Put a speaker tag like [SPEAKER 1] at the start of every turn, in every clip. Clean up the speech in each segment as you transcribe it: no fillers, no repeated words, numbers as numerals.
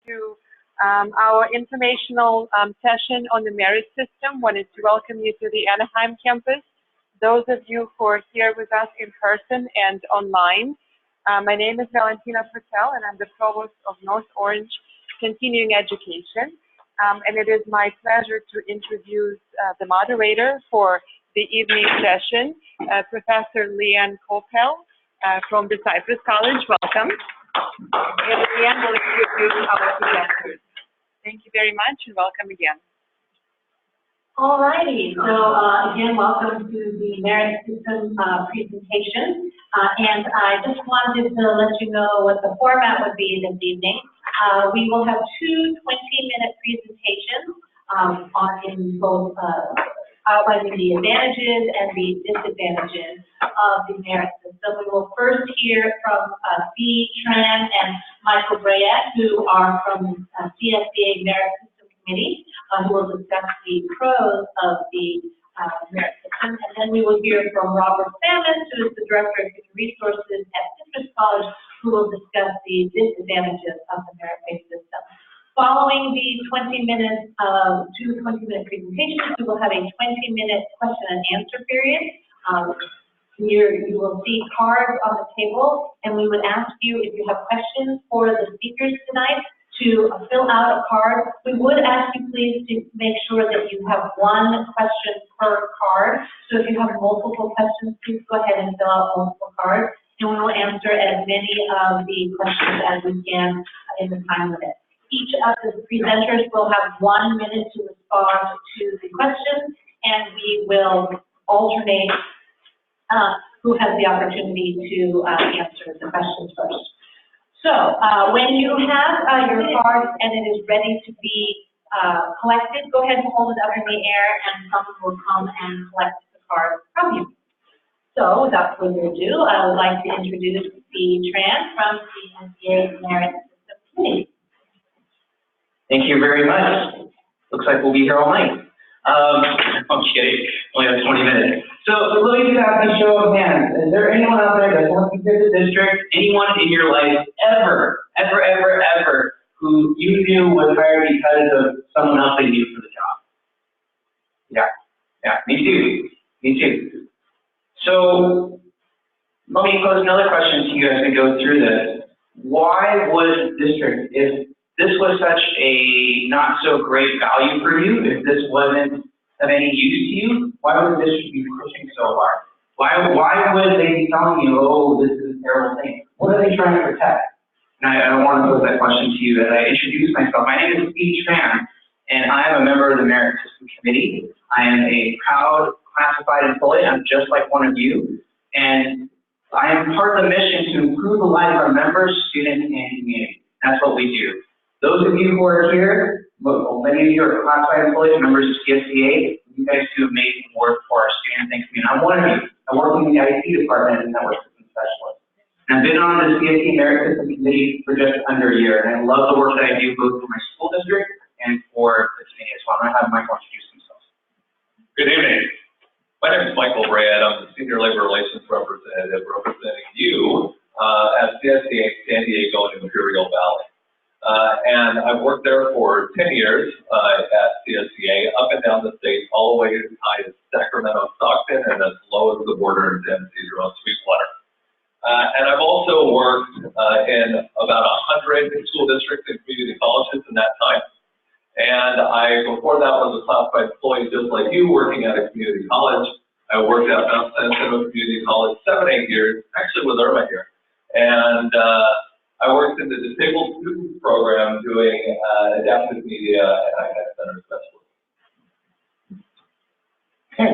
[SPEAKER 1] to our informational session on the merit system. Wanted to welcome you to the Anaheim campus. Those of you who are here with us in person and online. My name is Valentina Patel, and I'm the Provost of North Orange Continuing Education. And it is my pleasure to introduce the moderator for the evening session, Professor Leanne Coppell from the Cypress College. Welcome. And Leanne will introduce our presenters. Thank you very much, and welcome again.
[SPEAKER 2] All righty. So again, welcome to the merit system presentation. And I just wanted to let you know what the format would be this evening. We will have two 20-minute presentations in both outlining the advantages and the disadvantages of the merit system. We will first hear from Bea Tran and Michael Brayette, who are from CSEA Merit System Committee, who will discuss the pros of the merit system. And then we will hear from Robert Salmon, who is the Director of Human Resources at Citrus College, who will discuss the disadvantages of the merit-based system. Following the 20-minute, two 20-minute presentations, we will have a 20-minute question and answer period. You will see cards on the table, and we would ask you, if you have questions for the speakers tonight, to fill out a card. We would ask you please to make sure that you have one question per card. So if you have multiple questions, please go ahead and fill out multiple cards, and we will answer as many of the questions as we can in the time limit. Each of the presenters will have 1 minute to respond to the questions, and we will alternate who has the opportunity to answer the questions first. So when you have your card and it is ready to be collected, go ahead and hold it up in the air, and someone will come and collect the card from you. So without further ado, I would like to introduce Bea Tran from the CSEA Merit System Committee.
[SPEAKER 3] Thank you very much. Looks like we'll be here all night. I'm kidding. Only have 20 minutes. So let me just ask a show of hands. Is there anyone out there that's working through the district? Anyone in your life ever, who you knew was hired because of someone else they knew for the job? Yeah, me too. So let me pose another question to you as we go through this. Why would district, if this was such a not so great value for you, if this wasn't of any use to you, why would the district be pushing so hard? Why would they be telling you, oh, this is a terrible thing? What are they trying to protect? And I want to pose that question to you as I introduce myself. My name is Bea Tran, and I am a member of the Merit System Committee. I am a proud classified employee. I'm just like one of you. And I am part of the mission to improve the lives of our members, students, and community. That's what we do. Those of you who are here, many of you are classified employees, members of CSEA. You guys do amazing work for our students and community. I'm one of you. I work in the IT department as a network system specialist. And I've been on the CSEA Merit System Committee for just under a year, and I love the work that I do both for my school district and for the committee as well. I'm going to have Michael introduce himself.
[SPEAKER 4] Good evening. My name is Michael Brayette. I'm the Senior Labor Relations Representative representing you at CSEA San Diego and Imperial Valley. And I've worked there for 10 years at CSEA, up and down the state, all the way as high as Sacramento, Stockton, and as low as the border in Tennessee around Sweetwater. And I've also worked in about 100 school districts and community colleges in that time. And before that, was a classified employee just like you, working at a community college. I worked at Mount San Antonio Community College 7-8 years, actually with Irma here. And I worked in the disabled students program doing adaptive media and iPad center specialist.
[SPEAKER 3] Okay.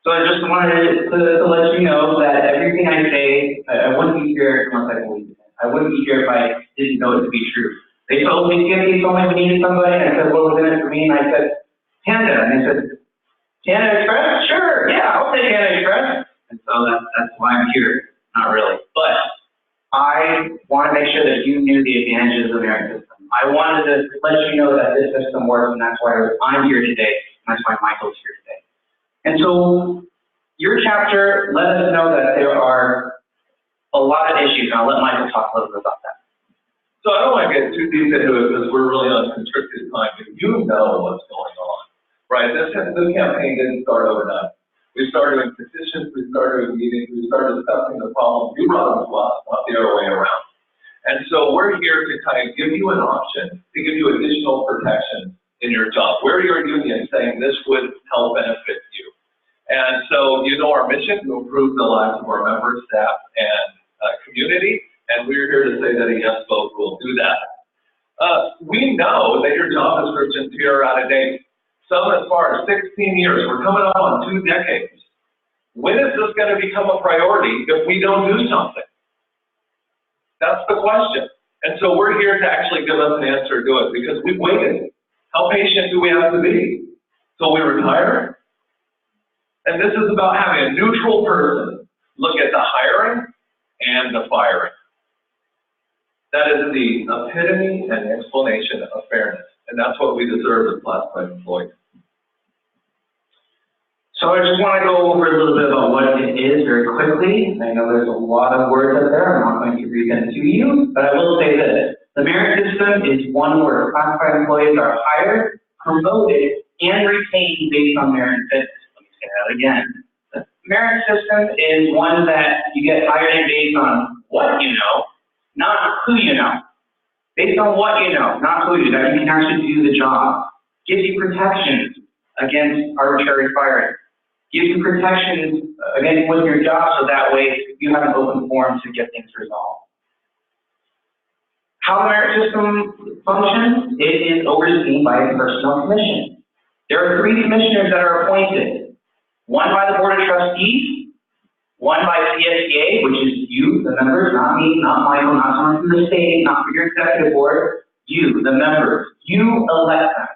[SPEAKER 3] So I just wanted to let you know that everything I say, I wouldn't be here unless I believed it. I wouldn't be here if I didn't know it to be true. They told me, CSE told me we needed somebody, and I said, what was in it for me? And I said, Canada. And they said, Canada Express? Sure, yeah, I'll take Canada Express. And so that's why I'm here. Not really. But I want to make sure that you knew the advantages of the merit system. I wanted to let you know that this system works, and that's why I'm here today, and that's why Michael's here today. And so your chapter let us know that there are a lot of issues, and I'll let Michael talk a little bit about that.
[SPEAKER 4] So I don't want to get too deep into it because we're really on constricted time, but you know what's going on, right? This campaign didn't start overnight. We started with petitions, we started with meetings, we started discussing the problem. You brought them to us, not the other way around. And so we're here to kind of give you an option, to give you additional protection in your job. We're your union saying this would help benefit you. And so you know our mission to improve the lives of our members, staff, and community. And we're here to say that a yes vote will do that. We know that your job descriptions here are out of date. Some as far as 16 years. We're coming up on 2 decades. When is this going to become a priority if we don't do something? That's the question. And so we're here to actually give us an answer to it because we've waited. How patient do we have to be? Till we retire? And this is about having a neutral person look at the hiring and the firing. That is the epitome and explanation of fairness, and that's what we deserve as classified employees.
[SPEAKER 3] So I just want to go over a little bit about what it is very quickly. I know there's a lot of words out there. I'm not going to read them to you, but I will say this. The merit system is one where classified employees are hired, promoted, and retained based on merit and fitness. Let me say that again. The merit system is one that you get hired in based on what you know, not who you know. Based on what you know, not who you know, that you can actually do the job. Gives you protections against arbitrary firing. Gives you protections against with your job so that way you have an open forum to get things resolved. How the merit system functions, it is overseen by a personnel commission. There are 3 commissioners that are appointed. One by the Board of Trustees, one by CSEA, which is you, the members, not me, not Michael, not someone from the state, not for your executive board, you, the members. You elect them.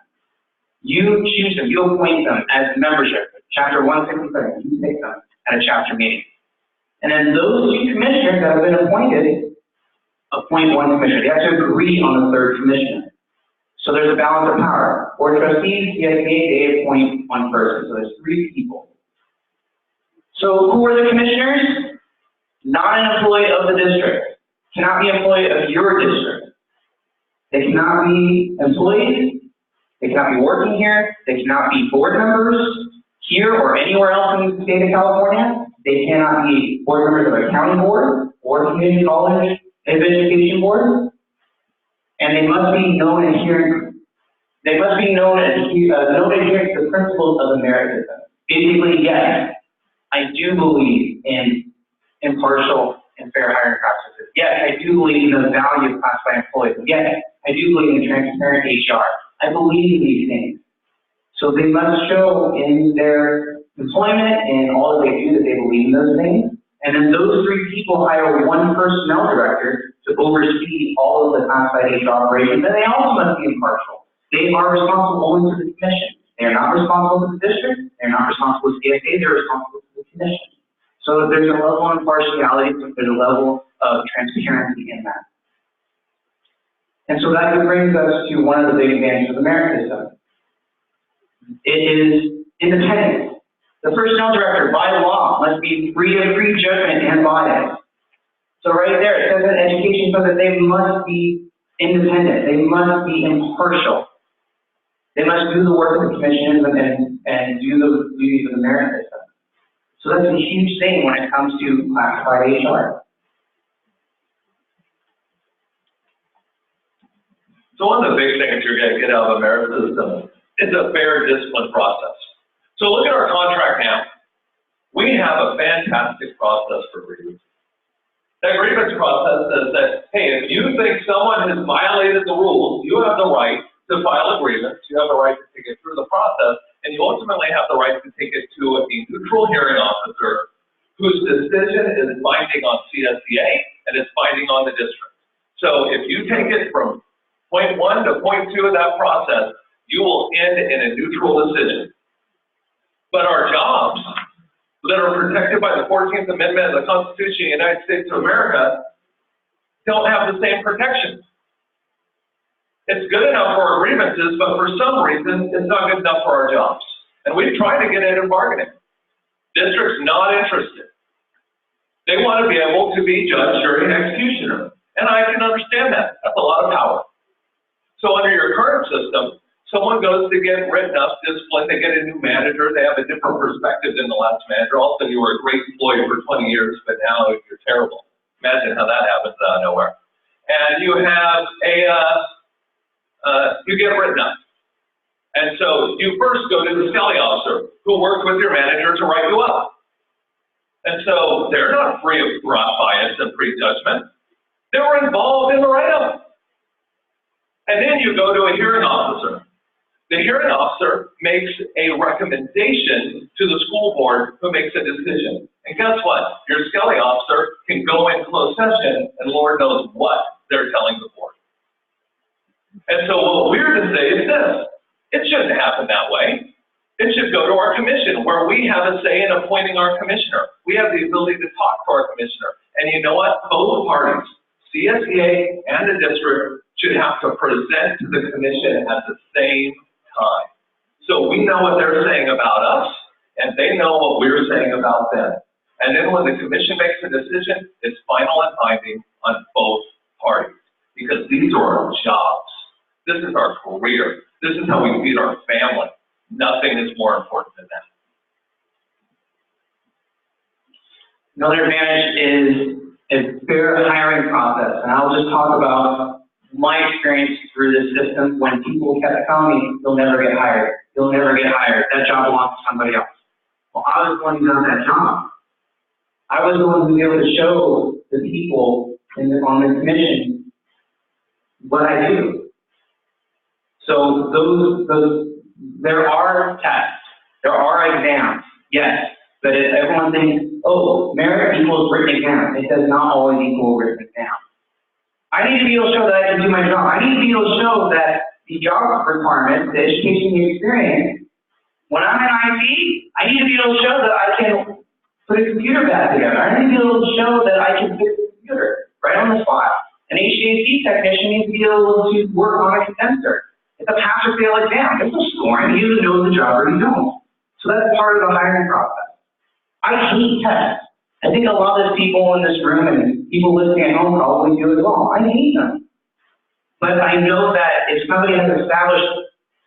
[SPEAKER 3] You choose them, you appoint them as membership. Chapter 167, you pick them at a chapter meeting. And then those 2 commissioners that have been appointed, appoint 1 commissioner. They have to agree on the 3rd commissioner. So there's a balance of power. Board of Trustees, CSEA, they appoint 1 person. So there's 3 people. So who are the commissioners? Not an employee of the district. Cannot be an employee of your district. They cannot be employees. They cannot be working here. They cannot be board members here or anywhere else in the state of California. They cannot be board members of a county board or community college education board. And they must be known adherent. They must be known as known adherent to the principles of the merit system. Basically, yes, I do believe in impartial and fair hiring practices. Yes, I do believe in the value of classified employees. Yes, I do believe in transparent HR. I believe in these things. So they must show in their employment and all that they do that they believe in those things. And then those 3 people hire 1 personnel director to oversee all of the classified HR operations, and they also must be impartial. They are responsible only to the commission. They are not responsible to the district. They're not responsible to CSA. They're responsible to the commission. So there's a level of impartiality, there's a level of transparency in that. And so that brings us to one of the big advantages of the merit system. It is independent. The personnel director, by law, must be free of prejudgment and bias. So right there, it says in education so that they must be independent. They must be impartial. They must do the work of the commissions and do the duties of the merit system. So that's a huge thing when it comes to classified HR.
[SPEAKER 4] So one of the big things you're going to get out of the merit system is a fair discipline process. So look at our contract now. We have a fantastic process for grievance. That grievance process says that, hey, if you think someone has violated the rules, you have the right to file a grievance, you have the right to take it through the process, and you ultimately have the right to take it to a neutral hearing officer whose decision is binding on CSEA and is binding on the district. So if you take it from point 1 to point 2 of that process, you will end in a neutral decision. But our jobs that are protected by the 14th Amendment of the Constitution of the United States of America don't have the same protections. It's good enough for our grievances, but for some reason, it's not good enough for our jobs. And we've tried to get it in bargaining. District's not interested. They want to be able to be judge, jury, and executioner. And I can understand that. That's a lot of power. So under your current system, someone goes to get written up, disciplined, they get a new manager, they have a different perspective than the last manager. Also, you were a great employee for 20 years, but now you're terrible. Imagine how that happens out of nowhere. And you have you get written up. And so you first go to the Skelly officer who worked with your manager to write you up. And so they're not free of bias and prejudgment. They were involved in the write-up. And then you go to a hearing officer. The hearing officer makes a recommendation to the school board who makes a decision. And guess what? Your Skelly officer can go in closed session and Lord knows what they're telling the board. And so what we're to say is this. It shouldn't happen that way. It should go to our commission where we have a say in appointing our commissioner. We have the ability to talk to our commissioner. And you know what? Both parties, CSEA and the district, should have to present to the commission at the same time. So we know what they're saying about us, and they know what we're saying about them. And then when the commission makes a decision, it's final and binding on both parties. Because these are our jobs. This is our career. This is how we feed our family. Nothing is more important than that.
[SPEAKER 3] Another advantage is a fair hiring process. And I'll just talk about my experience through this system when people kept telling me, you'll never get hired. You'll never get hired. That job belongs to somebody else. Well, I was the one who got that job. I was the one who was able to show the people on the commission what I do. So there are tests, there are exams, yes, but if everyone thinks, oh, merit equals written exam, it does not always equal written exam. I need to be able to show that I can do my job. I need to be able to show that the job requirements, the education, the experience, when I'm in IT, I need to be able to show that I can put a computer back together. I need to be able to show that I can fix the computer right on the spot. An HVAC technician needs to be able to work on a condenser. It's a pass or fail exam. There's no scoring. You either know the job or you don't. So that's part of the hiring process. I hate tests. I think a lot of the people in this room and people listening at home probably do as well. I hate them. But I know that if somebody has established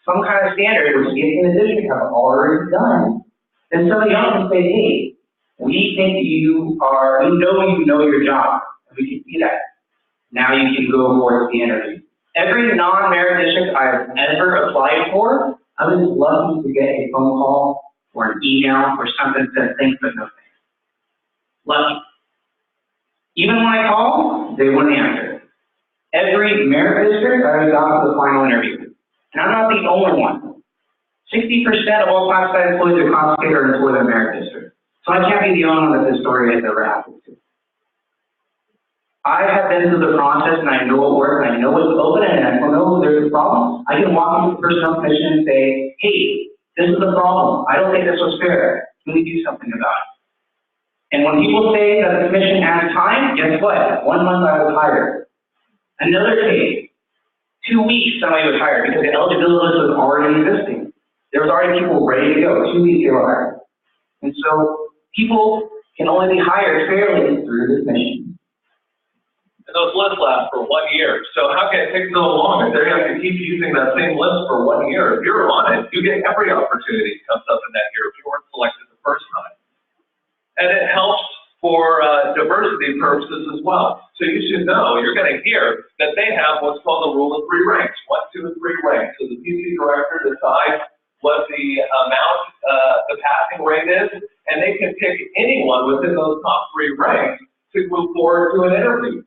[SPEAKER 3] some kind of standard, which in the district have already done, then somebody else can say, hey, we think you know your job. And we can see that. Now you can go forward with the interview. Every non-merit district I've ever applied for, I was lucky to get a phone call or an email or something that said thanks but no thanks. Lucky. Even when I called, they wouldn't answer. Every merit district I got to the final interview. And I'm not the only one. 60% of all classified employees across the state are employed in merit district. So I can't be the only one that this story has ever happened to. I have been through the process and I know what works and I know what's open and I know there's a problem. I can walk into the personnel commission and say, hey, this is the problem. I don't think this was fair. Can we do something about it? And when people say that the commission has time, guess what? 1 month I was hired. Another case, 2 weeks somebody was hired because the eligibility list was already existing. There was already people ready to go. 2 weeks they were hired. And so people can only be hired fairly through the commission.
[SPEAKER 4] And those lists last for 1 year. So how can it take so long if they have to keep using that same list for 1 year? If you're on it, you get every opportunity that comes up in that year if you weren't selected the first time. And it helps for diversity purposes as well. So you should know, you're going to hear that they have what's called the rule of 3 ranks, 1, 2, and 3 ranks. So the PC director decides what the amount, the passing rate is, and they can pick anyone within those top 3 ranks to move forward to an interview.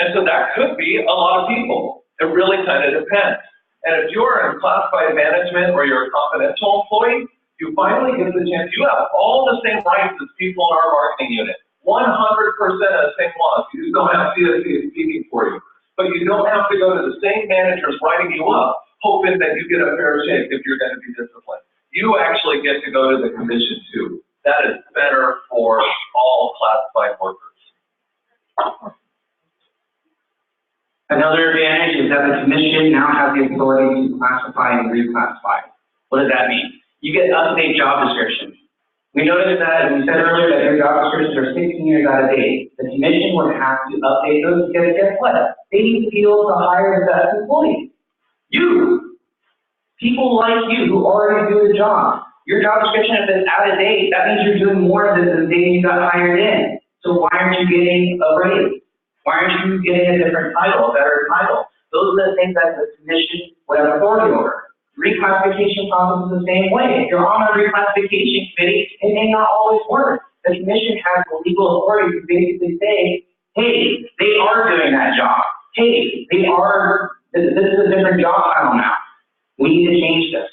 [SPEAKER 4] And so that could be a lot of people. It really kind of depends. And if you're in classified management or you're a confidential employee, you finally get the chance. You have all the same rights as people in our marketing unit. 100% of the same laws. You just don't have CSEA speaking for you. But you don't have to go to the same managers writing you up, hoping that you get a fair shake if you're going to be disciplined. You actually get to go to the commission too. That is better for all classified workers.
[SPEAKER 3] Another advantage is that the commission now has the authority to classify and reclassify. What does that mean? You get up-to-date job descriptions. We noticed that, and we said earlier that your job descriptions are 16 years out of date. The commission would have to update those because guess what? They feel to hire the best employees. You. People like you who already do the job. Your job description, if it's out of date, that means you're doing more than the day you got hired in. So why aren't you getting a raise? Why aren't you getting a different title, a better title? Those are the things that the commission would have authority over. Reclassification process is the same way. If you're on a reclassification committee, it may not always work. The commission has the legal authority to basically say, hey, they are doing that job. Hey, this is a different job title now. We need to change this.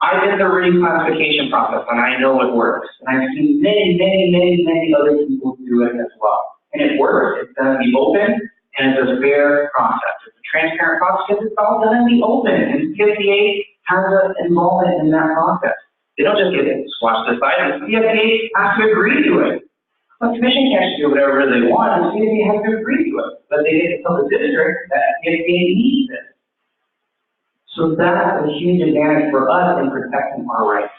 [SPEAKER 3] I did the reclassification process and I know it works. And I've seen many other people do it as well. And it works. It's going to be open and it's a fair process. It's a transparent process because it's all done in the open. And CSEA has an involvement in that process. They don't just get it squashed aside. The CSEA has to agree to it. The commission can't do whatever they want. The CSEA has to agree to it. But they get to tell the district that CSEA needs it. So that's a huge advantage for us in protecting our rights.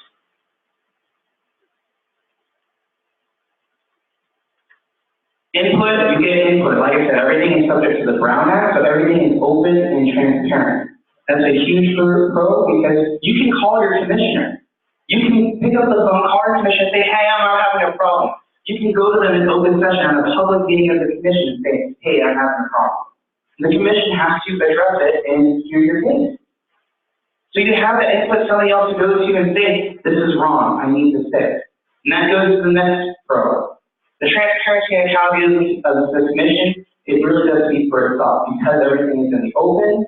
[SPEAKER 3] Input, you get input. Like I said, everything is subject to the Brown Act, so everything is open and transparent. That's a huge pro because you can call your commissioner. You can pick up the phone, call your commissioner, and say, hey, I'm not having a problem. You can go to them in open session on a public meeting of the commission and say, hey, I'm having a problem. And the commission has to address it and hear your case. So you have the input, somebody else to go to and say, this is wrong, I need this fixed. And that goes to the next pro. The transparency and accountability of the commission, it really does speak for itself because everything is in the open.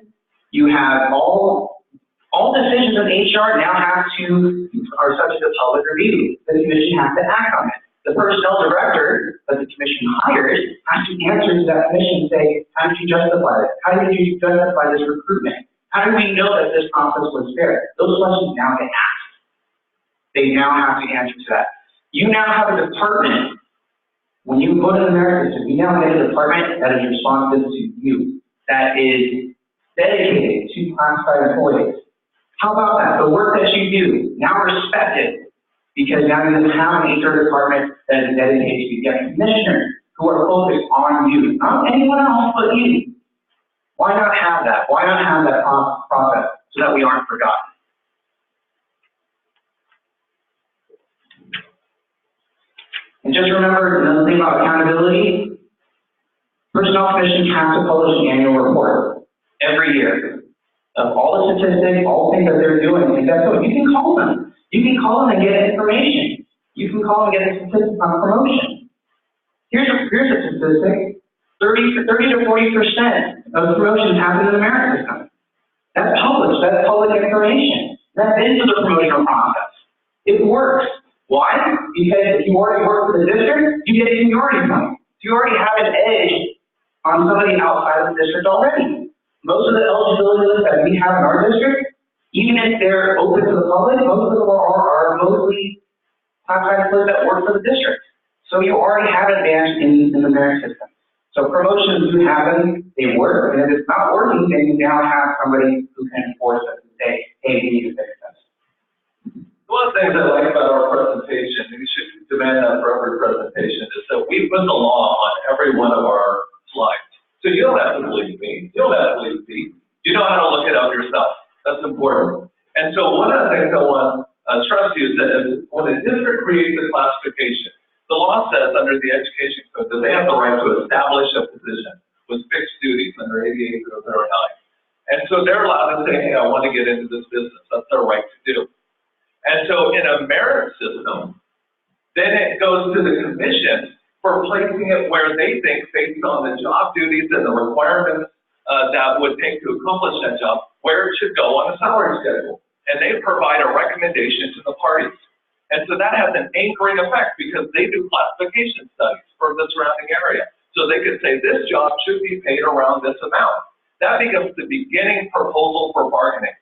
[SPEAKER 3] You have all decisions of HR now are subject to public review. The commission has to act on it. The personnel director that the commission hires has to answer to that commission and say, how did you justify this? How did you justify this recruitment? How do we know that this process was fair? Those questions now get asked. They now have to answer to that. You now have a department. When you go to the merit system, you now get a department that is responsive to you, that is dedicated to classified employees. How about that? The work that you do, now respected, because now you have an HR department that is dedicated to you. You have commissioners who are focused on you, not anyone else but you. Why not have that? Why not have that process so that we aren't forgotten? And just remember another thing about accountability. Personnel commissions have to publish an annual report every year of all the statistics, all the things that they're doing. And guess what? You can call them. You can call them and get information. You can call them and get the statistics on promotion. Here's a statistic. 30 to 40% of promotions happen in the merit system. That's published. That's public information. That's into the promotional process. It works. Why? Because if you already work for the district, you get a seniority point. So you already have an edge on somebody outside of the district already. Most of the eligibility lists that we have in our district, even if they're open to the public, most of them are mostly classified employees that work for the district. So you already have an advantage in the merit system. So promotions do happen, they work, and if it's not working, then you now have somebody who can enforce it and say, hey, we need to fix this.
[SPEAKER 4] One of the things I like about our presentation, and you should demand that for every presentation, is that we put the law on every one of our slides. So you don't have to believe me. You don't have to believe me. You know how to look it up yourself. That's important. And so one of the things I want to stress to you is that when a district creates a classification, the law says under the education code that they have the right to establish a position with fixed duties under 8809. And so they're allowed to say, hey, I want to get into this business. That's their right to do. And so in a merit system, then it goes to the commission for placing it where they think, based on the job duties and the requirements that would take to accomplish that job, where it should go on the salary schedule. And they provide a recommendation to the parties. And so that has an anchoring effect because they do classification studies for the surrounding area. So they could say this job should be paid around this amount. That becomes the beginning proposal for bargaining.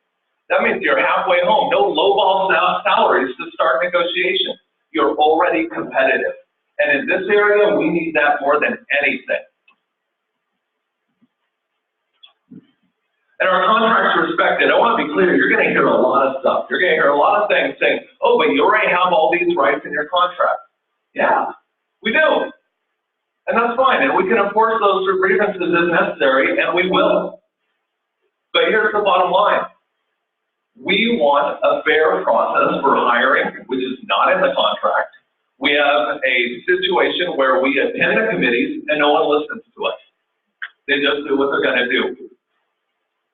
[SPEAKER 4] That means you're halfway home. No lowball salaries to start negotiation. You're already competitive. And in this area, we need that more than anything. And our contracts are respected. I want to be clear, you're going to hear a lot of stuff. You're going to hear a lot of things saying, oh, but you already have all these rights in your contract. Yeah, we do. And that's fine. And we can enforce those through grievances as necessary, and we will. But here's the bottom line. We want a fair process for hiring, which is not in the contract. We have a situation where we attend the committees and no one listens to us. They just do what they're going to do.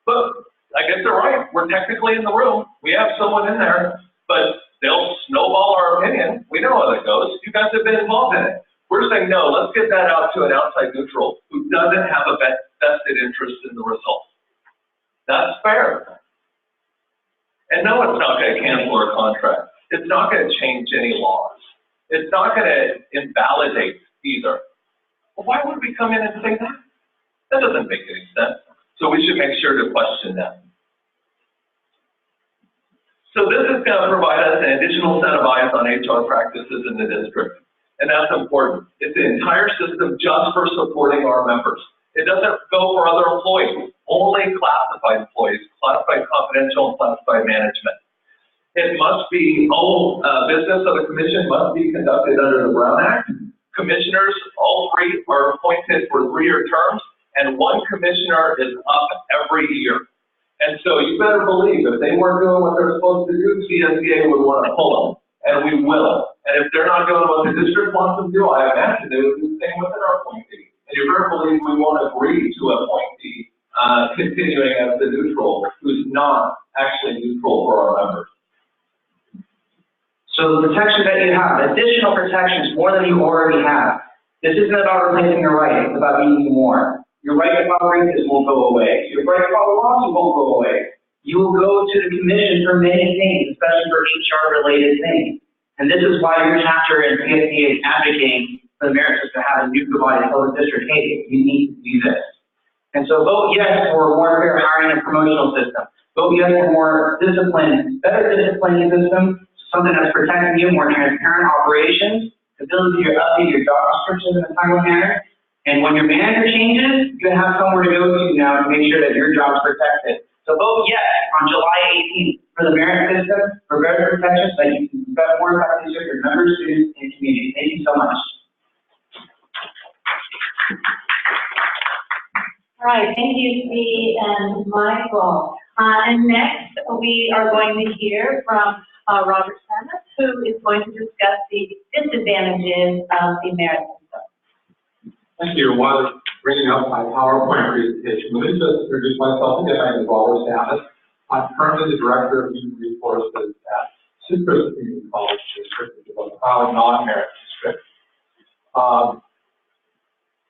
[SPEAKER 4] But I guess they're right. We're technically in the room. We have someone in there, but they'll snowball our opinion. We know how that goes. You guys have been involved in it. We're saying, no, let's get that out to an outside neutral who doesn't have a vested interest in the result. That's fair. And no, it's not going to cancel our contract. It's not going to change any laws. It's not going to invalidate either. Well, why would we come in and say that? That doesn't make any sense. So we should make sure to question that. So this is going to provide us an additional set of eyes on HR practices in the district. And that's important. It's an entire system just for supporting our members. It doesn't go for other employees, only classified employees, classified confidential and classified management. It must be, business of the commission must be conducted under the Brown Act. Commissioners, all three are appointed for 3-year terms, and one commissioner is up every year. And so you better believe if they weren't doing what they're supposed to do, CSEA would want to pull them, and we will. And if they're not doing what the district wants them to do, I imagine they would do the same with our appointee. And you better believe we won't agree to an appointee continuing as the neutral, who's not actually neutral for our members.
[SPEAKER 3] So the protections that you have, additional protections, more than you already have. This isn't about replacing your right, it's about needing more. Your right to file grievances won't go away. Your right to file a lawsuit won't go away. You will go to the commission for many things, especially for HR-related things. And this is why your chapter in CSEA is advocating for the merit system to have a new provider and tell the district, hey, you need to do this. And so vote yes for a more fair hiring and promotional system. Vote yes for more discipline, better disciplining system, something that's protecting you, more transparent operations, ability to update your job descriptions in a timely manner. And when your manager changes, you have somewhere to go to now to make sure that your job's protected. So vote yes on July 18th for the merit system, for better protection, so that you can better more effectively serve your members, students, and community. Thank you so much.
[SPEAKER 2] All right, thank you, Steve and Michael. And next, we are going to hear from Robert Samus, who is going to discuss the disadvantages of the merit system.
[SPEAKER 5] Thank you. While bringing up my PowerPoint presentation, let me just introduce myself again. My name is Robert Samus. I'm currently the Director of Human Resources at Citrus Community College District, which is a proud non-merit district.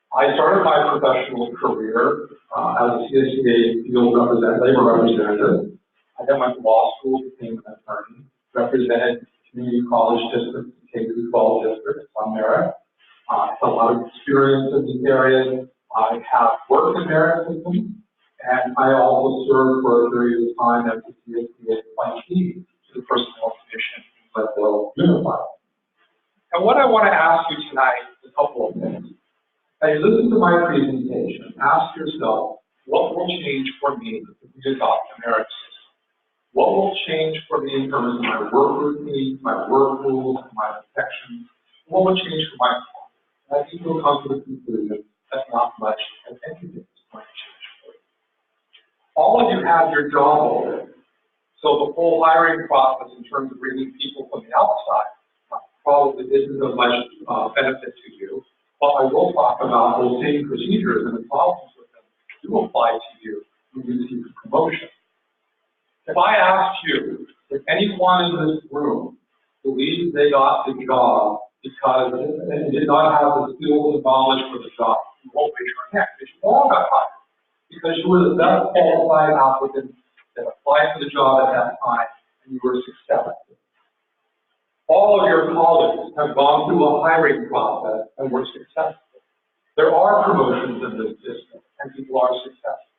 [SPEAKER 5] I started my professional career as a CSEA field labor representative. I then went to law school, became an attorney, represented community college districts, K-12 districts on merit. I have a lot of experience in these areas. I have worked in merit systems, and I also served for a period of time as the CSEA appointee to the Personnel Commission in Leadville Unified. And what I want to ask you tonight is a couple of things. As you listen to my presentation, ask yourself, what will change for me if we adopt a merit system? What will change for me in terms of my work routine, my work rules, and my protections? What will change for my client? And I think we'll come to the conclusion that not much of anything is going to change for you. All of you have your job already. So the whole hiring process in terms of bringing people from the outside probably isn't of much benefit to you. But I will talk about those same procedures and the problems with them do apply to you when you receive a promotion. If I asked you if anyone in this room believes they got the job because they did not have the skills and knowledge for the job, you won't raise your hand because you all got hired. Because you were the best qualified applicant that applied for the job at that time and you were successful. All of your colleagues have gone through a hiring process and were successful. There are promotions in this system and people are successful.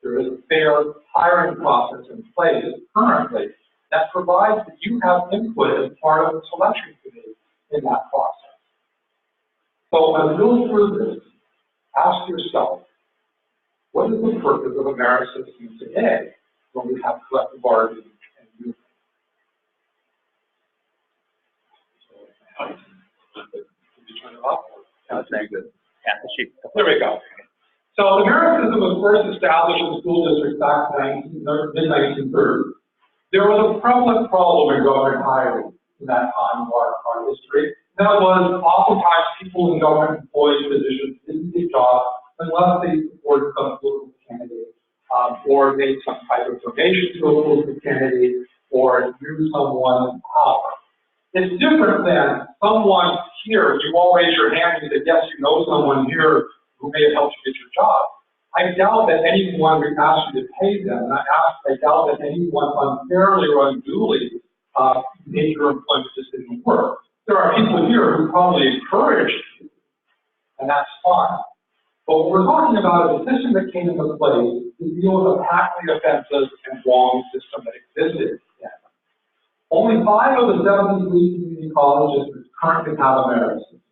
[SPEAKER 5] There is a fair hiring process in place currently that provides that you have input as part of the selection committee in that process. So as we go through this, ask yourself, what is the purpose of a merit system today when we have collective bargaining and union? Turn it off?
[SPEAKER 3] No, it's very good. Yeah, the sheet.
[SPEAKER 5] There we go. So the merit system was first established in school districts back in the mid-1930s. There was a prevalent problem in government hiring in that time of our history. That was oftentimes people in government employee positions didn't get jobs unless they supported some political candidate, or made some type of donation to a political candidate, or knew someone in power. It's different than someone here, you all raise your hand and say, yes, you know someone here who may have helped you get your job. I doubt that anyone would ask you to pay them, and I doubt that anyone unfairly or unduly made your employment decision work. There are people here who probably encouraged you, and that's fine. But what we're talking about is a system that came into place to deal with a patently offensive and wrong system that existed. Only 5 of the 73 community colleges currently have a merit system.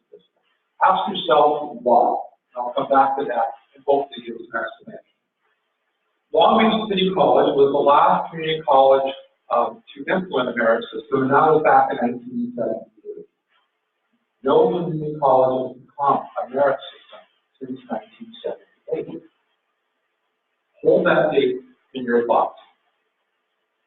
[SPEAKER 5] Ask yourself why. I'll come back to that and hopefully give some explanation. Long Beach City College was the last community college to implement a merit system, and that was back in 1978. No community college has become a merit system since 1978. Hold that date in your thoughts.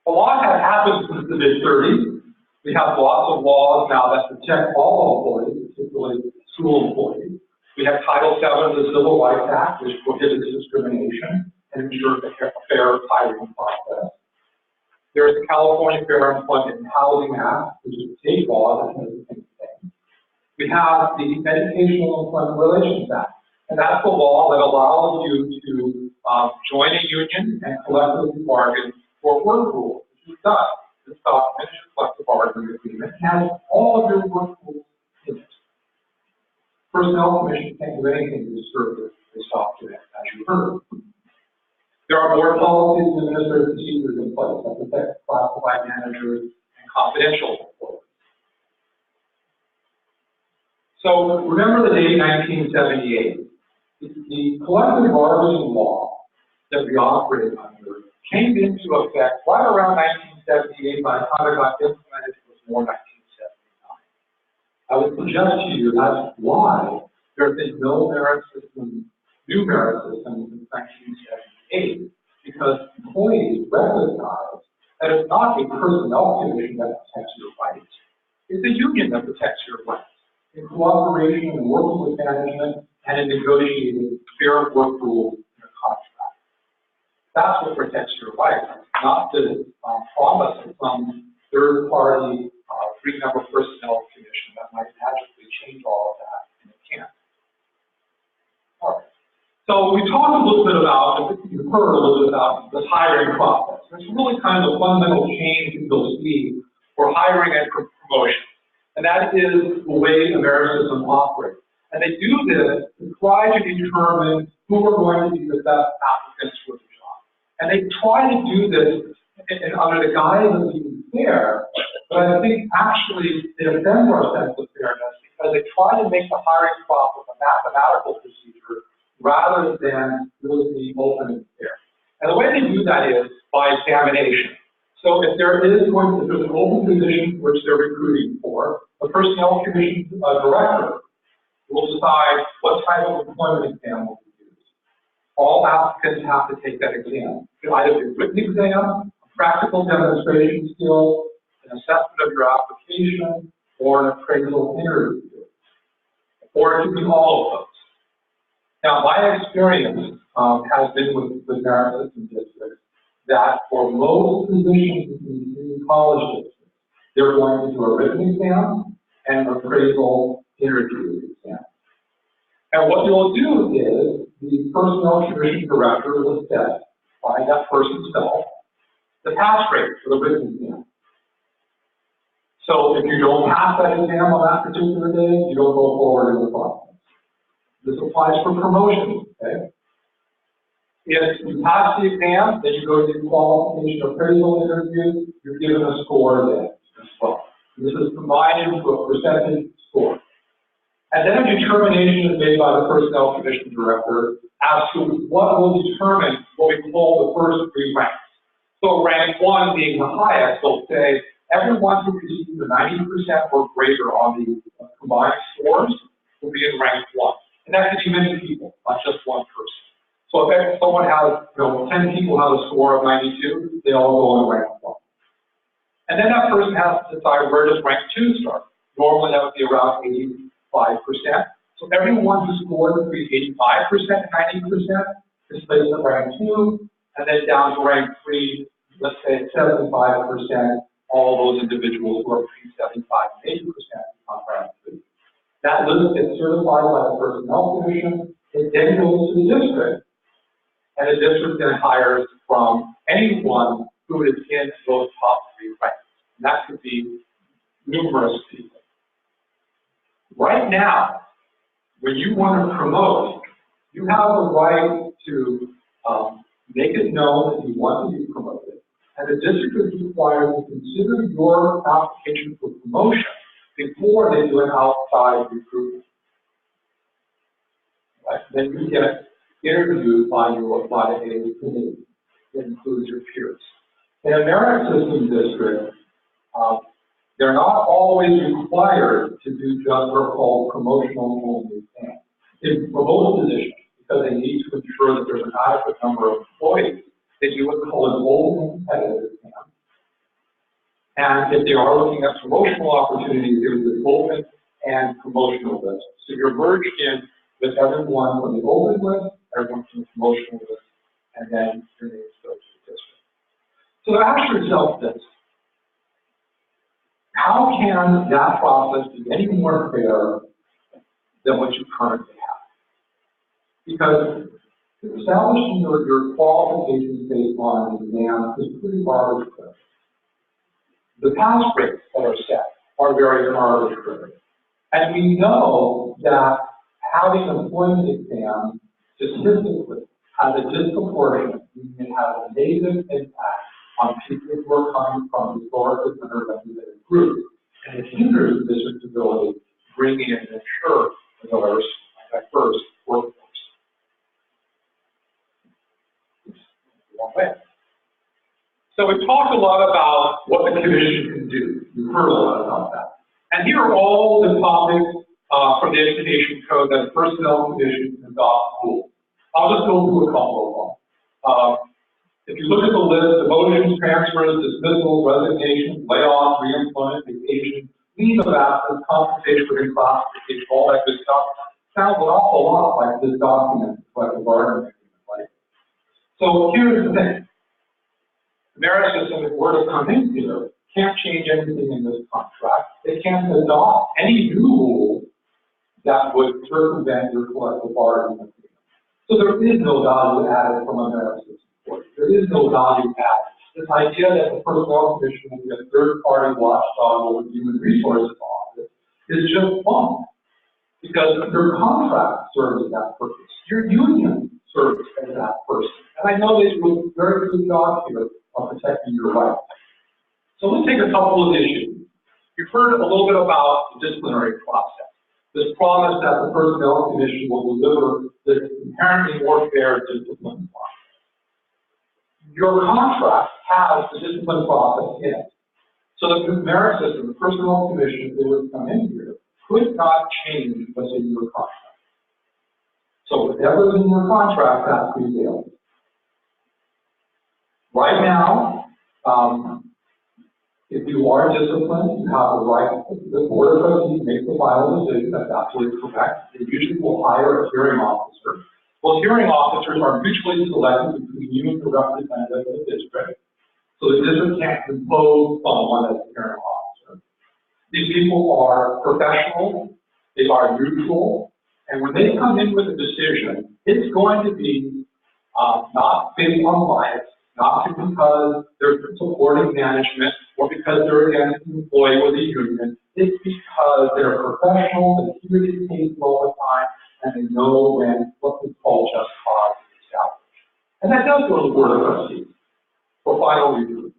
[SPEAKER 5] A lot has happened since the mid-30s. We have lots of laws now that protect all employees, particularly school employees. We have Title VII of the Civil Rights Act, which prohibits discrimination and ensures a fair hiring process. There is the California Fair Employment and Housing Act, which is a state law that does the same thing. We have the Educational Employment Relations Act, and that's the law that allows you to join a union and collectively bargain for work rules, which is done. This document is a collective bargaining agreement and has all of your work rules in it. Personnel Commission can't do anything to disturb this document, as you heard. There are board policies and administrative procedures in place that protect classified managers and confidential employees. So remember the date 1978. The collective bargaining law that we operate under came into effect right around 1978. By the time it got implemented, it was more 1979. I would suggest to you that's why there has been no merit system, new merit system since 1978, because employees recognize that it's not a personnel commission that protects your rights. It's a union that protects your rights in cooperation and working with management and in negotiating fair work rules in a contract. That's what protects your rights, not the promise of some third-party, three-member personnel commission that might magically change all of that, and it can't. All right. So we talked a little bit about, you heard a little bit about the hiring process. It's really kind of a fundamental change that you'll see for hiring and promotion, and that is the way the merit system operates. And they do this to try to determine who are going to be the best applicants for the job. And they try to do this under the guise of being fair, but I think actually it offends our sense of fairness because they try to make the hiring process a mathematical procedure rather than really being open and fair. And the way they do that is by examination. So if there's an open position which they're recruiting for, the Personnel Commission director will decide what type of employment exam will be used. All applicants have to take that exam. It either be a written exam, a practical demonstration skill, an assessment of your application, or an appraisal interview. Or it could be all of those. Now, my experience has been with merit system districts that for most positions in community college districts, they're going to do a written exam and an appraisal interview exam. And what you'll do is the Personnel Commission director will assess by that person's self the pass rate for the written exam. So if you don't pass that exam on that particular day, you don't go forward in the process. This applies for promotions, okay? If you pass the exam, then you go to the qualification appraisal interview, you're given a score then as well. This is combined into a percentage score. And then a determination is made by the Personnel Commission Director as to what will determine what we call the first three ranks. So rank 1 being the highest, will say everyone who receives a 90% or greater on the combined scores will be in rank 1. And that could be many people, not just one person. So if someone has, 10 people have a score of 92, they all go in rank 1. And then that person has to decide where does rank 2 start. Normally that would be around 85%. So everyone who scored between 85% and 90% is placed in rank 2, and then down to rank 3, let's say 75%, all those individuals who are between 75 and 80% on rank 3. That list gets certified by the Personnel Commission. It then goes to the district, and the district then hires from anyone who is in those top 3 ranks. And that could be numerous people. Right now, when you want to promote, you have the right to make it known that you want to be promoted. And the district is required to consider your application for promotion before they do an outside recruitment. Right? Then you get interviewed by a committee that includes your peers. In a merit system district, they're not always required to do just what are called promotional only exams. In promoted positions, because they need to ensure that there's an adequate number of employees, they do what's called an open competitive exam. And if they are looking at promotional opportunities, there is an open and promotional list. So you're merged in with everyone from the open list, everyone from the promotional list, and then your names go to the district. So ask yourself this. How can that process be any more fair than what you currently have? Because establishing your qualifications based on an exam is pretty arbitrary. The pass rates that are set are very arbitrary. And we know that having an employment exam statistically has a disproportionate, meaning it has a negative impact on people who are coming from historically underrepresented groups, and it hinders the district's ability to bring in and ensure a diverse workforce. So we talked a lot about what the commission can do. You've heard a lot about that. And here are all the topics from the Education Code that the Personnel Commission can adopt rules. I'll just go through a couple of them. If you look at the list, demotions, transfers, dismissals, resignations, layoffs, reemployment, vacation, leave of absence, compensation for reclassification, all that good stuff, sounds an awful lot like this document, like the bargaining agreement, right? So here's the thing. The merit system, if we're to come in here, can't change anything in this contract. They can't adopt any new rules that would circumvent your collective bargaining agreement. So there is no value added from a merit system. There is no value added. This idea that the Personnel Commission will be a third-party watchdog over human resources office is just fun, because your contract serves that purpose. Your union serves as that person. And I know they do a very good job here of protecting your rights. So let's take a couple of issues. You've heard a little bit about the disciplinary process. This promise that the Personnel Commission will deliver this inherently more fair discipline process. Your contract has the discipline process in it. So the merit system, the Personnel Commission, if they would come in here, could not change what's in your contract. So whatever's in your contract has to be prevailed. Right now, if you are disciplined, you have the right, the Board of Trustees make the final decision that's absolutely correct. They usually will hire a hearing officer. Well, hearing officers are mutually selected between you and the representative of the district. So the district can't impose someone as a hearing officer. These people are professional, they are neutral, and when they come in with a decision, it's going to be not based on bias, not because they're supporting management or because they're against an employee or the union. It's because they're professional, they hear these cases all the time, and they know when what we call just cause is established. And that does go to the Board of Trustees for final review.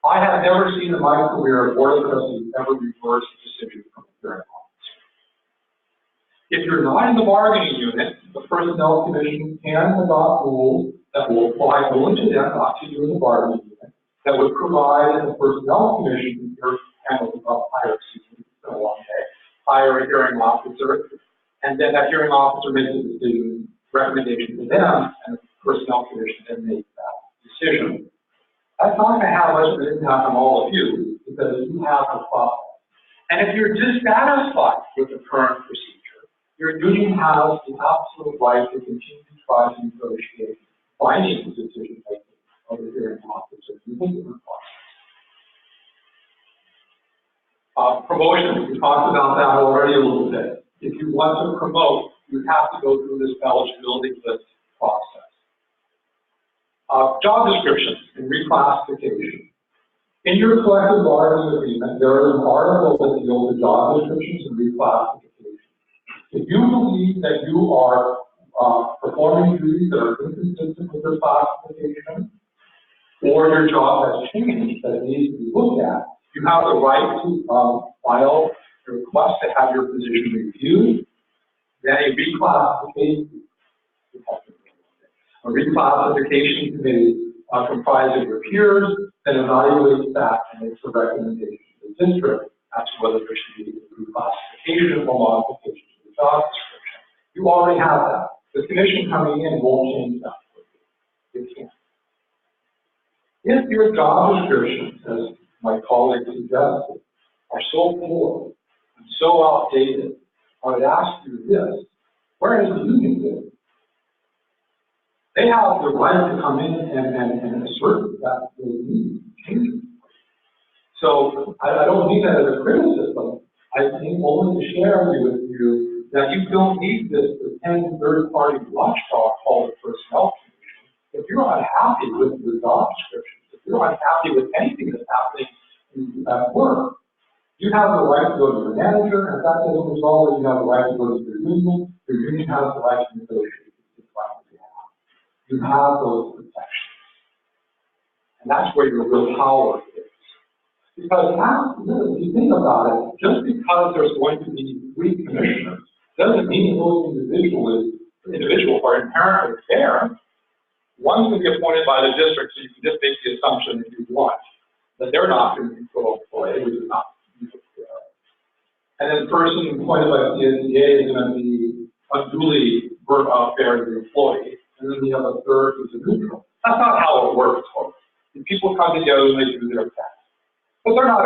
[SPEAKER 5] I have never seen in my career a Board of Trustees ever reverse a decision from a hearing officer. If you're not in the bargaining unit, the Personnel Commission can adopt rules that will apply only to them, not to you in the bargaining unit, that would provide the Personnel Commission, your panel of hire, excuse me, it's been a long day, hire a hearing officer, and then that hearing officer makes a decision, recommendation to them, and the Personnel Commission then makes that decision. That's not going to have much of an impact on all of you, because you have a process. And if you're dissatisfied with the current procedure, your union has the absolute right to continue to try to negotiate binding decision making of the hearing officer using the process. Promotion, we talked about that already a little bit. If you want to promote, you have to go through this eligibility list process. Job descriptions and reclassification. In your collective bargaining agreement, there is an article that deals with job descriptions and reclassification. If you believe that you are performing duties that are inconsistent with your classification, or your job has changed that needs to be looked at, you have the right to file a request to have your position reviewed. Then a reclassification committee comprised of your peers then evaluates that and makes a recommendation to the district as to whether there should be a reclassification or modification to the job description. You already have that. The commission coming in won't change that for you. It can't. If your job descriptions, as my colleague suggested, are so poor and so outdated, I would ask you this: where is the union bid? They have the right to come in and assert that they need changes. So I don't mean that as a criticism. I think only to share with you that you don't need this pretend third-party watchdog called the Personnel Commission. If you're unhappy with your job description, if you're unhappy with anything that's happening at work, you have the right to go to your manager, and if that doesn't resolve it, you have the right to go to your union. Your union has the right to negotiate. You have those protections. And that's where your real power is. Because if you think about it, just because there's going to be 3 commissioners doesn't mean those individuals are inherently fair. One's going to be appointed by the district, so you can just make the assumption if you want that they're not going to be pro-employee, which is not fair. And then the person appointed by the CSEA is going to be unduly fair to the employee. And then you have a third who's a neutral. That's not how it works, folks. If people come together and they do their best. But they're not,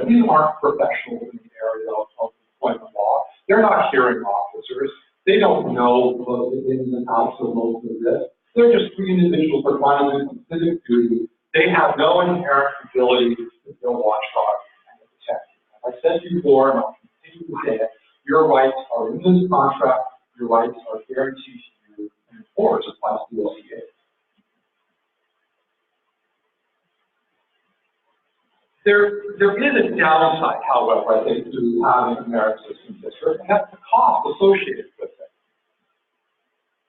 [SPEAKER 5] these aren't professionals in the area of employment law. They're not hearing officers. They don't know the ins and outs of most of this. They're just 3 individuals who are trying to do some civic duty. They have no inherent ability to build watchdog and protect you. As I said before, and I'll continue to say it, your rights are in this contract. Your rights are guaranteed to you and enforced by CSEA. There is a downside, however, I think, to having a merit system district, and that's the cost associated with it.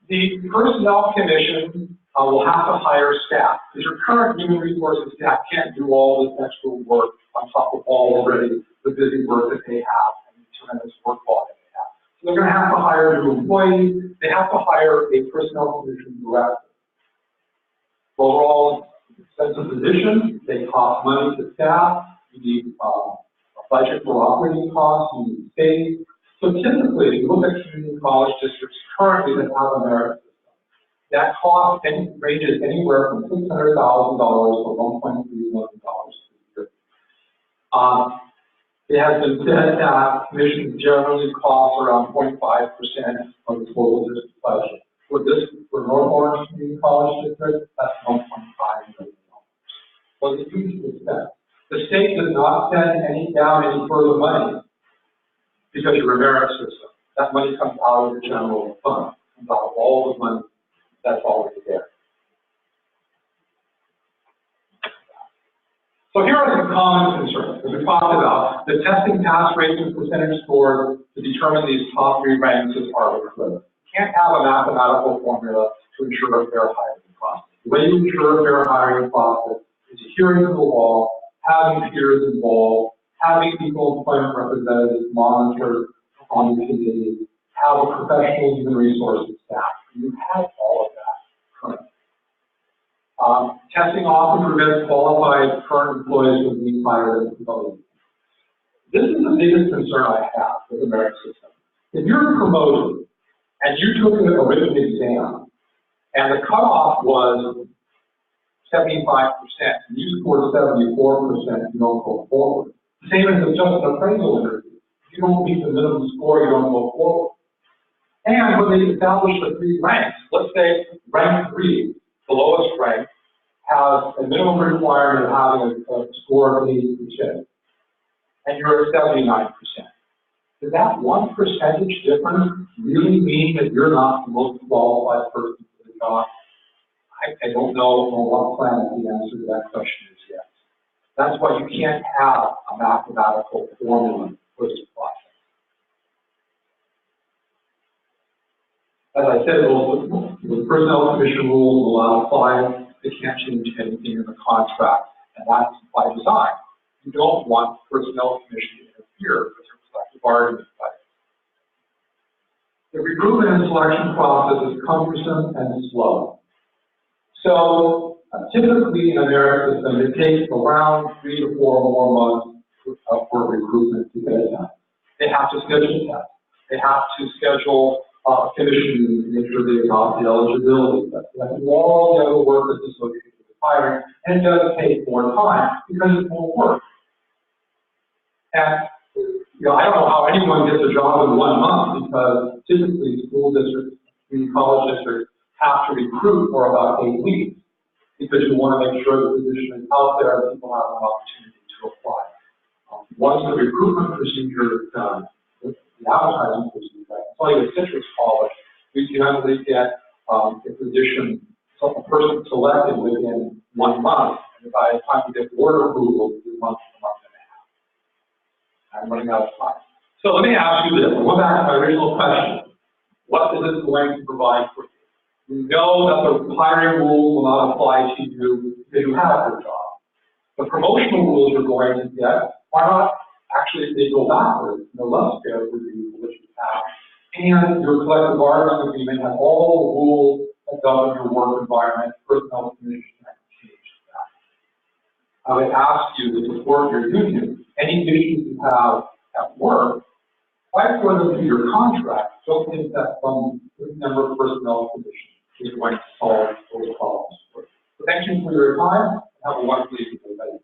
[SPEAKER 5] The Personnel Commission will have to hire staff, because your current human resources staff can't do all this extra work on top of already the busy work that they have and the tremendous work volume they have. So they're going to have to hire new employees. They have to hire a Personnel Commission director. Those are all expensive positions. They cost money to staff. You need a budget for operating costs. You need space. So typically, if you look at community college districts currently that have a merit system, that cost ranges anywhere from $600,000 to $1.3 million per year. It has been said that commissions generally cost around 0.5% of the total district budget. For North Orange Community College District, that's $1.5 million. So it's a huge expense. The state does not send down any further money because you're a merit system. That money comes out of the general fund, comes out of all the money that's already there. So here are some common concerns. As we talked about, the testing pass rates and percentage scores to determine these top 3 ranks is arbitrary. You can't have a mathematical formula to ensure a fair hiring process. The way you ensure a fair hiring process is adhering to the law, having peers involved, having equal employment representatives monitored on the committee, have a professional human resources staff. You have all of that currently. Testing often prevents qualified current employees from being hired and promoted. This is the biggest concern I have with the merit system. If you're promoted and you took a written exam and the cutoff was 75%, and you scored 74%, you don't go forward. The same as just an appraisal interview. If you don't meet the minimum score, you don't go forward. And when they establish the 3 ranks, let's say rank 3, the lowest rank, has a minimum requirement of having a score of 80%, and you're at 79%. Does that 1% difference really mean that you're not the most qualified person for the job? I don't know on what planet the answer to that question is yet. That's why you can't have a mathematical formula for this process. As I said, the personnel commission rules allow 5. They can't change anything in the contract, and that's by design. You don't want the personnel commission to interfere with your collective bargaining rights. The recruitment and selection process is cumbersome and slow. So typically in a merit system, it takes around 3 to 4 more months for recruitment to get it done. They have to schedule tests. They have to schedule a commission meeting to make sure they adopt the eligibility test. They have to do all the other work that's associated with hiring, and it does take more time because it's more work. And I don't know how anyone gets a job in 1 month because typically school districts, community college districts, have to recruit for about 8 weeks because you want to make sure the position is out there and people have an opportunity to apply. Once the recruitment procedure is done, the advertising procedure, I can tell you at Citrus College, we generally get a position, a person selected within 1 month, and by the time we get board approval, it's a month and a half. I'm running out of time. So let me ask you this. I'll go back to my original question. What is this going to provide for you? You know that the hiring rules will not apply to you because you have your job. The promotional rules you're going to get are not actually, if they go backwards, they're less fair for you, which you have. And your collective bargaining agreement has all the rules that govern your work environment, personnel commission that can change that. I would ask you to support your union. Any issues you have at work, fight for them through your contract. Don't think that some member of personnel commission is going to solve those problems. So thank you for your time. Have a wonderful evening, everybody.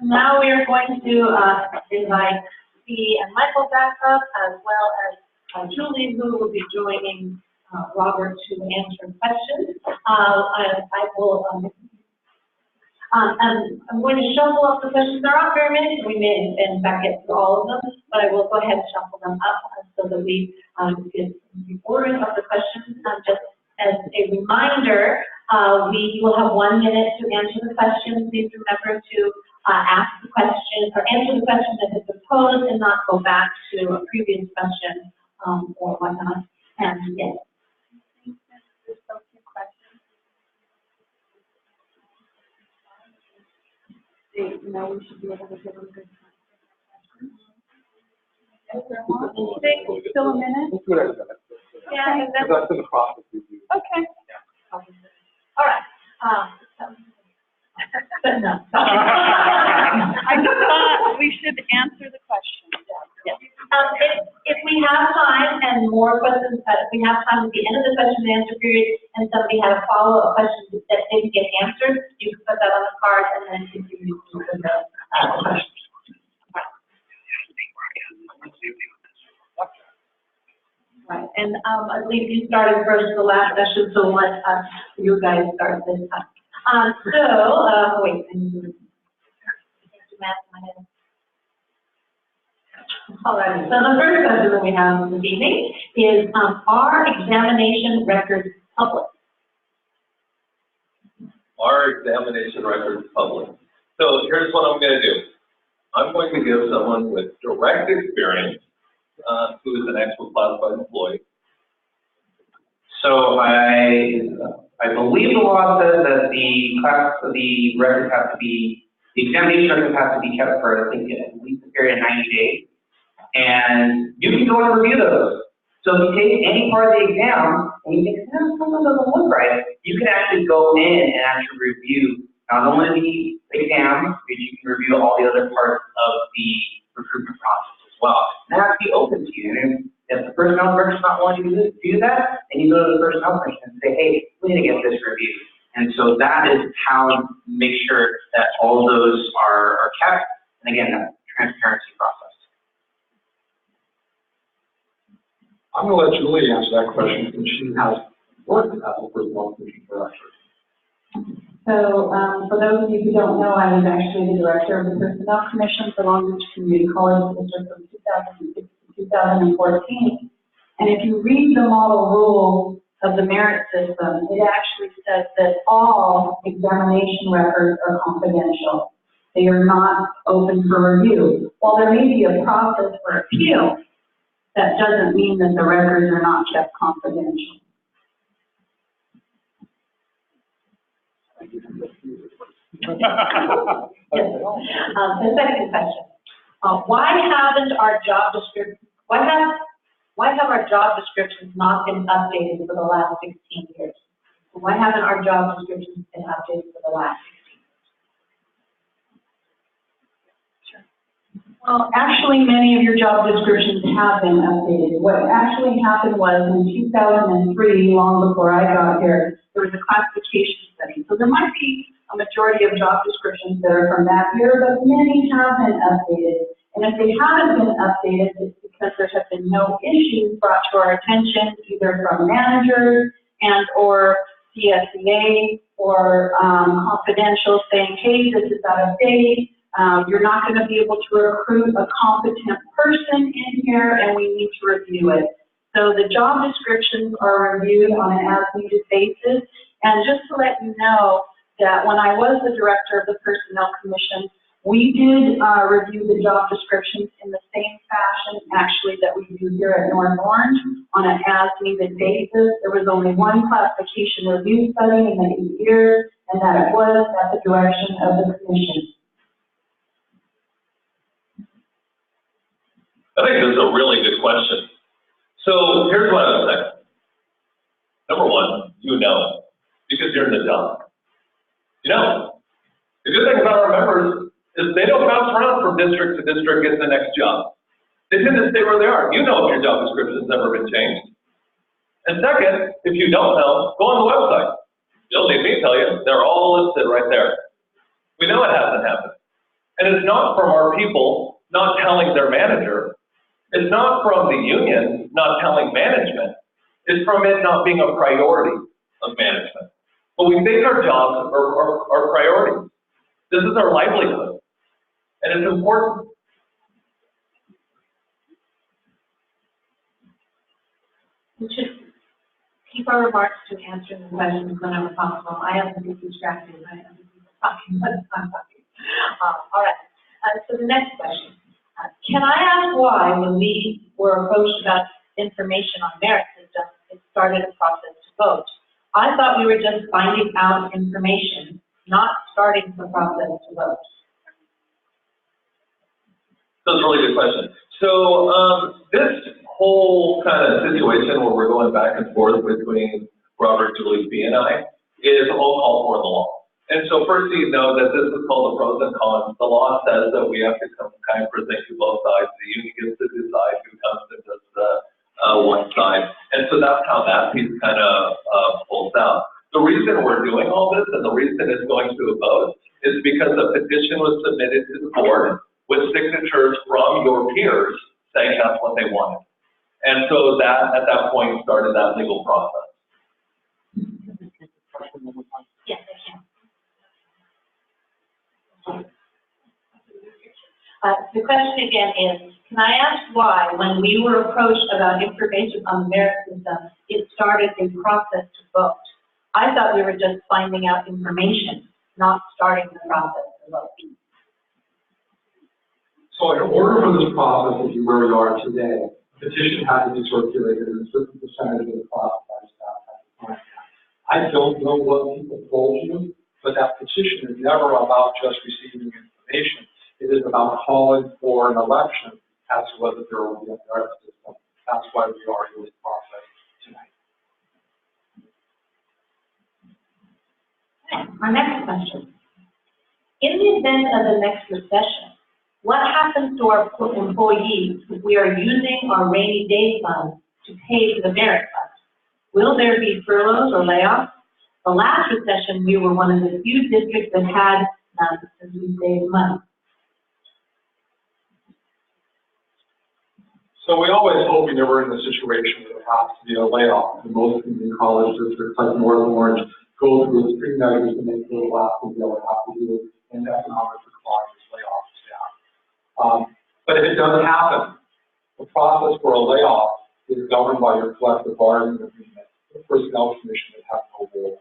[SPEAKER 2] Now we are going to invite Steve and Michael back up, as well as Julie, who will be joining Robert to answer questions. I will. I'm going to shuffle up the questions. There aren't very many, so we may, in fact, get through all of them, but I will go ahead and shuffle them up so that we get the ordering of the questions. Just as a reminder, we will have 1 minute to answer the question. Please remember to ask the question or answer the question that has been posed and not go back to a previous question or whatnot. And yes. You know, we should be able to give them good time.
[SPEAKER 1] Still a minute?
[SPEAKER 5] Let's do it as a minute.
[SPEAKER 2] Yeah,
[SPEAKER 5] Because that's in the process review.
[SPEAKER 1] Okay.
[SPEAKER 2] all right. No.
[SPEAKER 1] I thought we should answer the question.
[SPEAKER 2] Yes. If we have time and more questions, if we have time at the end of the question and answer period, and somebody had a follow-up question that didn't get answered, you can put that on the card and then continue to the questions. Right, and I believe you started first in the last session, so let you guys start this time. Wait, I need to do math in my head. All right, so the first question that we have this evening is, are examination records public?
[SPEAKER 4] Our examination records public. So here's what I'm going to do. I'm going to give someone with direct experience, who is an actual classified employee.
[SPEAKER 3] So I believe the law says that the records have to be The examination records have to be kept for, I think, at least a period of 90 days. And you can go and review those. So if you take any part of the exam and you think, oh, something doesn't look right, you can actually go in and actually review not only the exam, but you can review all the other parts of the recruitment process as well. And that has to be open to you. And if the personnel person is not willing to do that, then you go to the personnel person and say, hey, we need to get this reviewed. And so that is how you make sure that all those are kept. And again, that transparency process.
[SPEAKER 5] I'm going to let Julie answer that question since she has worked as a personnel commission director.
[SPEAKER 6] So, for those of you who don't know, I was actually the director of the Personnel Commission for Long Beach Community College District from 2006 to 2014. And if you read the model rule of the merit system, it actually says that all examination records are confidential. They are not open for review. While there may be a process for appeal, that doesn't mean that the records are not kept confidential.
[SPEAKER 2] The second question, why have our job descriptions not been updated for the last 16 years? Why haven't our job descriptions been updated for the last 16 years?
[SPEAKER 6] Well, actually, many of your job descriptions have been updated. What actually happened was in 2003, long before I got here, there was a classification study. So there might be a majority of job descriptions that are from that year, but many have been updated. And if they haven't been updated, it's because there have been no issues brought to our attention, either from managers and or CSEA or confidential saying, hey, this is out of date. You're not going to be able to recruit a competent person in here, and we need to review it. So the job descriptions are reviewed on an as-needed basis. And just to let you know that when I was the director of the Personnel Commission, we did review the job descriptions in the same fashion, actually, that we do here at North Orange on an as-needed basis. There was only one classification review study in the 8 years, and that it was at the direction of the commission.
[SPEAKER 4] I think this is a really good question. So here's what I would say. Number one, you know, because you're in the job. You know, the good thing about our members is they don't bounce around from district to district getting the next job. They tend to stay where they are. You know if your job description's never been changed. And second, if you don't know, go on the website. You'll need me to tell you, they're all listed right there. We know it hasn't happened. And it's not from our people not telling their manager. It's not from the union not telling management. It's from it not being a priority of management. But we think our jobs are priorities. This is our livelihood, and it's important.
[SPEAKER 2] We should keep our remarks to answering the questions whenever possible. I have to be distracted. I have to be talking, but I'm talking. All right. So the next question. Can I ask why, when we were approached about information on merit system, it started a process to vote? I thought we were just finding out information, not starting the process to vote.
[SPEAKER 4] That's a really good question. So this whole kind of situation where we're going back and forth between Robert, Julie, B, and I is all called for in the law. And so first you know that this is called the pros and cons. The law says that we have to kind of present to both sides. The union gets to decide who comes and does one side. And so that's how that piece kind of pulls out. The reason we're doing all this and the reason it's going to a vote is because a petition was submitted to the board with signatures from your peers saying that's what they wanted. And so that, at that point, started that legal process.
[SPEAKER 2] Yes, I can. The question again is, can I ask why, when we were approached about information on the merit system, it started a process to vote? I thought we were just finding out information, not starting the process to vote.
[SPEAKER 5] So in order for this process to be where we are today, a petition had to be circulated and a certain percentage of the classified staff had to sign that. I don't know what people told you, but that petition is never about just receiving information. information. It is about calling for an election as to whether there will be a merit system. That's why we are in this process tonight.
[SPEAKER 2] Our next question. In the event of the next recession, what happens to our employees if we are using our rainy day fund to pay for the merit fund? Will there be furloughs or layoffs? The last recession, we were one of the few districts that had none because we saved money.
[SPEAKER 5] So we always hope we never in a situation where there has to be a layoff. And most community college districts like Northern Orange go through extreme measures to make sure last and they'll have to do in economic decline is layoff staff. But if it doesn't happen, the process for a layoff is governed by your collective bargaining agreement. The Personnel Commission would have no role.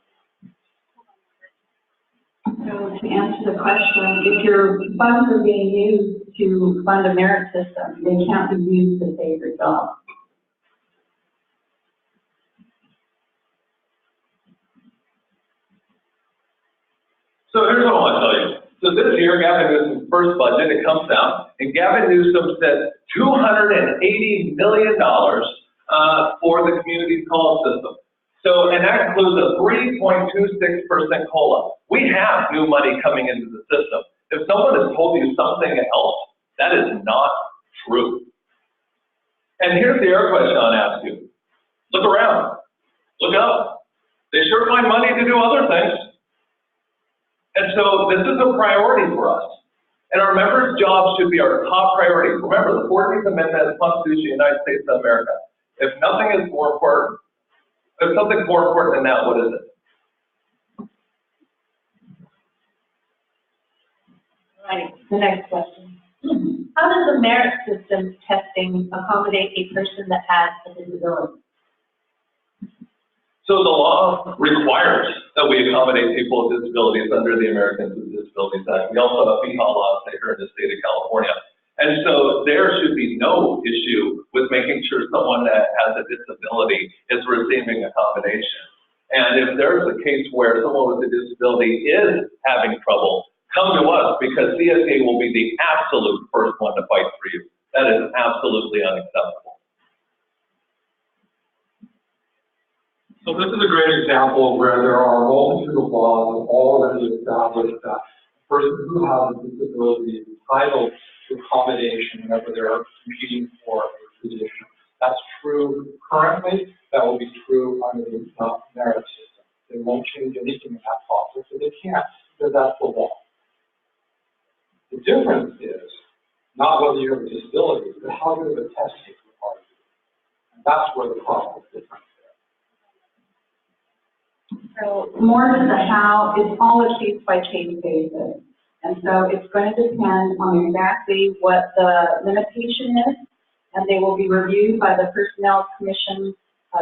[SPEAKER 6] So to answer the question, if your funds are being used to fund a merit system, they can't be used to save your job.
[SPEAKER 4] So here's what I want to tell you. So this year, Gavin Newsom's first budget, it comes out, and Gavin Newsom said $280 million for the community college system. So, and that includes a 3.26% COLA. We have new money coming into the system. If someone has told you something else, that is not true. And here's the other question I'll ask you. Look around. Look up. They sure find money to do other things. And so this is a priority for us. And our members' jobs should be our top priority. Remember, the 14th Amendment of the Constitution of the United States of America. If nothing is more important, if something's more important than that, what is it?
[SPEAKER 2] All right, the next question. How does the merit system testing accommodate a person that has a disability?
[SPEAKER 4] So the law requires that we accommodate people with disabilities under the Americans with Disabilities Act. We also have FEHA laws here in the state of California. And so there should be no issue with making sure someone that has a disability is receiving accommodation. And if there's a case where someone with a disability is having trouble, come to us because CSEA will be the absolute first one to fight for you. That is absolutely unacceptable.
[SPEAKER 5] So this is a great example where there are a multitude of laws that already establish that a person who has a disability is entitled to accommodation whenever they're competing for a position. That's true currently. That will be true under the merit system. They won't change anything in that process, so they can't, because that's the law. The difference is not whether you have a disability, but how good of a test taker are you. And that's where the problem is different.
[SPEAKER 6] So more to the how, it's all a case-by-case basis. And so it's going to depend on exactly what the limitation is, and they will be reviewed by the Personnel Commission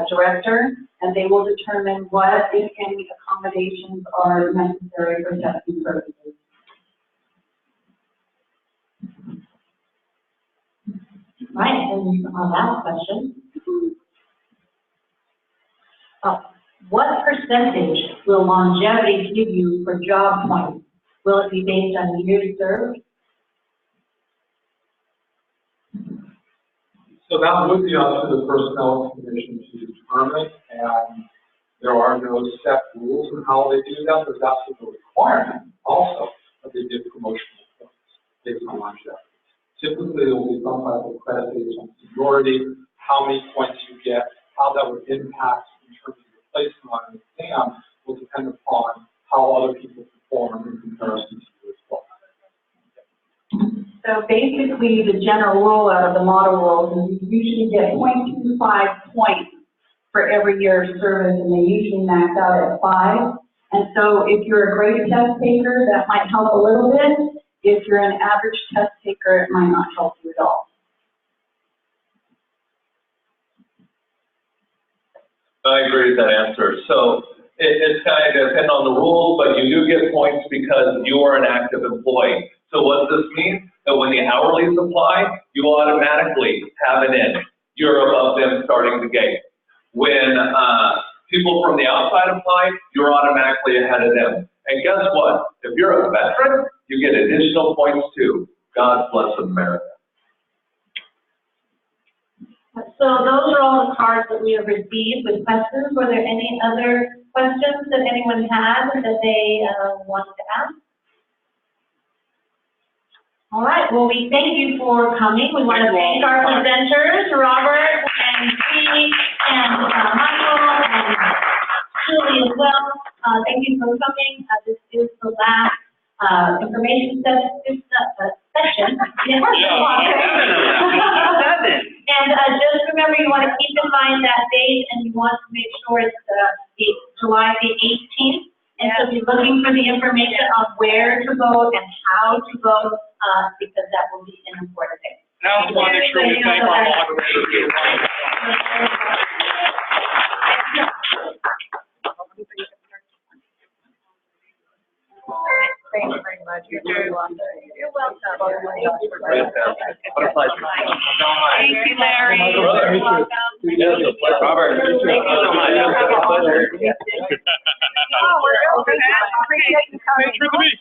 [SPEAKER 6] director, and they will determine what, if any, accommodations are necessary for testing purposes.
[SPEAKER 2] Right, and on that question, what percentage will longevity give you for job points? Will it be based on years served?
[SPEAKER 5] So that would be up to the Personnel Commission to determine, and there are no set rules on how they do that, but that's a requirement also that they give promotional points based on longevity. Typically, there will be some type of credit based on seniority, how many points you get, how that would impact in terms of your placement on an exam will depend upon how other people perform in comparison to you as well.
[SPEAKER 6] So basically, the general rule out of the model rules is you usually get 0.25 points for every year of service, and they usually max out at 5. And so if you're a great test taker, that might help a little bit. If you're an average test taker, it might not help you at all.
[SPEAKER 4] I agree with that answer. So it's kind of depend on the rules, but you do get points because you are an active employee. So what does this mean? That when the hourlies apply, you automatically have an in. You're above them starting the gate. When people from the outside apply, you're automatically ahead of them. And guess what? If you're a veteran, you get additional points too. God bless America.
[SPEAKER 2] So those are all the cards that we have received with questions. Were there any other questions that anyone had that they wanted to ask? All right, well, we thank you for coming. We want to thank our presenters, Robert and Dee and Michael and Julie as well. Thank you for coming. This is the last information session. And just remember, you want to keep in mind that date, and you want to make sure it's July the 18th. And so be looking for the information on where to vote and how to vote, because that will be an important thing.
[SPEAKER 7] Now I want to truly thank our moderator.
[SPEAKER 1] Thank you very much. You're very welcome. You're welcome.
[SPEAKER 4] What a pleasure.
[SPEAKER 1] Thank you, Larry.
[SPEAKER 4] Brother.
[SPEAKER 1] You're welcome.
[SPEAKER 4] Robert, thank you so much. It's a pleasure.
[SPEAKER 1] Oh, we're okay. Appreciate you coming.
[SPEAKER 7] Thanks for the meeting.